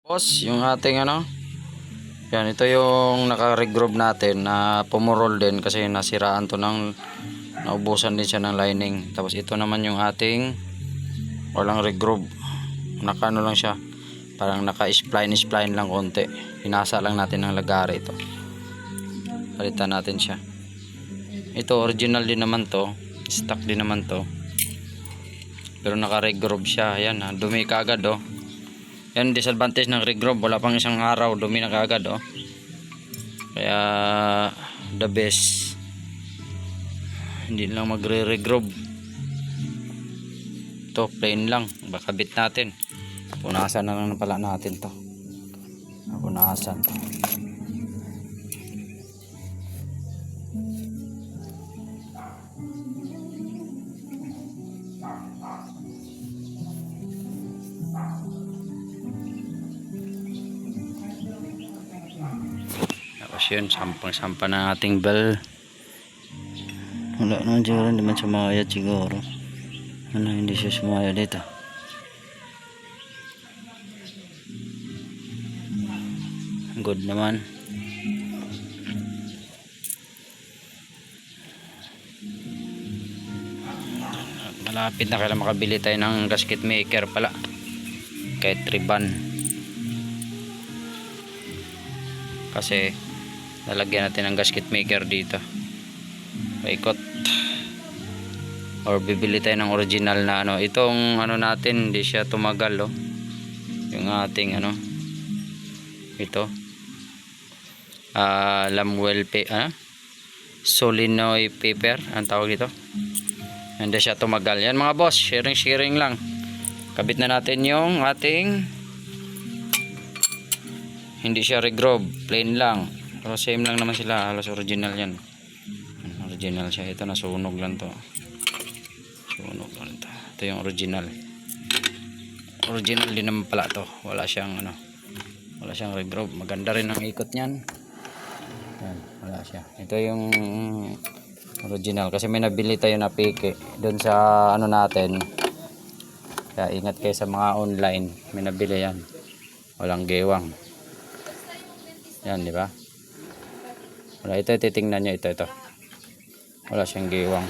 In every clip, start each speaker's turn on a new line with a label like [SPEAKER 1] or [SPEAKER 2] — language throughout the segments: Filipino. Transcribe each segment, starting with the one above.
[SPEAKER 1] Boss, yung ating yan, ito yung naka-regroove natin na pumurol din kasi nasiraan to ng naubusan din siya ng lining. Tapos ito naman yung ating walang regroove, nakano lang siya, parang naka-spline lang konti. Pinasa lang natin ng lagari ito, palitan natin siya. Ito original din naman to, stock din naman to, pero naka-regroove siya. Ayan, dumi kaagad oh. Yan disadvantage ng regroove, wala pang isang araw dumi na kaagad oh. Kaya the best hindi lang magre-regroove. Ito plain lang, bakabit natin. Punasan na lang pala natin to. Punasan to. Yun, sampang-sampa na ating bell. Wala naman siguro, hindi man sumayad siguro. Hindi siya sumayad dito. Good naman. Malapit na, kailan makabili tayo ng gasket maker pala. Kahit riban. Kasi lalagyan natin ng gasket maker dito, paikot, or bibili tayo ng original na itong natin, hindi siya tumagal oh. Yung ating ito Lamwell solenoid paper ang tawag dito, hindi siya tumagal. Yan mga boss, sharing lang. Kabit na natin yung ating, hindi siya regroove, plain lang. Pero same lang naman sila, halos original yan. Original siya. Ito nasunog lang to. Sunog lang to. Ito yung original. Original din naman pala to. Wala siyang wala siyang regroove. Maganda rin ang ikot niyan. Yan, wala siya. Ito yung original. Kasi may nabili tayo na peke doon sa natin. Kaya ingat kayo sa mga online. May nabili yan. Walang gewang. Yan, di ba? Wala, ito titingnan nyo, ito wala siyang giwang.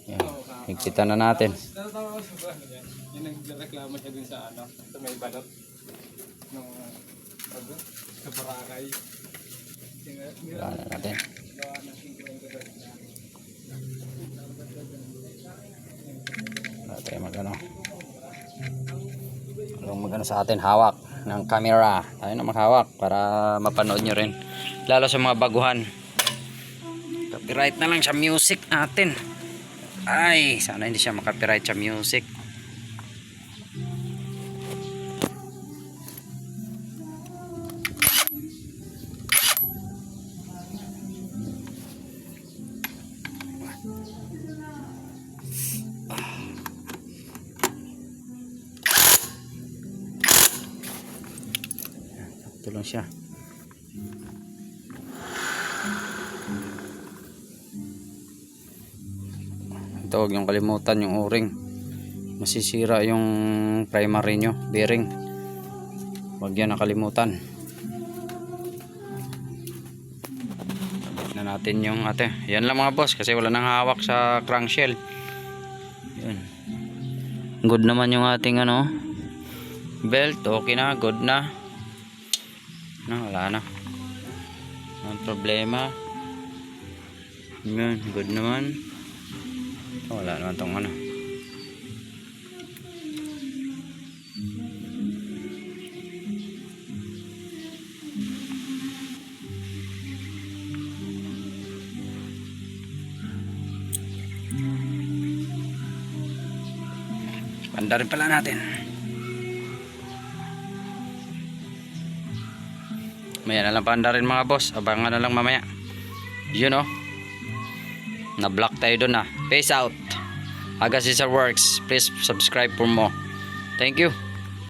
[SPEAKER 1] Yan, higpitan na natin.
[SPEAKER 2] Yung nagreklamo siya dun sa sa may balot nung sa Boracay.
[SPEAKER 1] Wala na natin. Wala tayo magano sa atin, hawak ng camera. Tayo na maghawak para mapanood nyo rin, lalo sa mga baguhan. Copyright na lang sa music natin. Ay, sana hindi siya makapiright sa music. Ito lang siya. Ito, huwag yung kalimutan yung o-ring. Masisira yung primary nyo, bearing. Huwag yan nakalimutan. Sabit na natin yung yan lang mga boss, kasi wala nang hawak sa crankshell. Yun. Good naman yung ating belt. Okay na, good na. Wala na. Walang problema. Yun, good naman. Wala naman tong Pandarin pala natin. Maya na lang pandarin mga boss. Abangan na lang mamaya. Yun na-block tayo dun Peace out. Aga Cesar Works. Please subscribe for more. Thank you.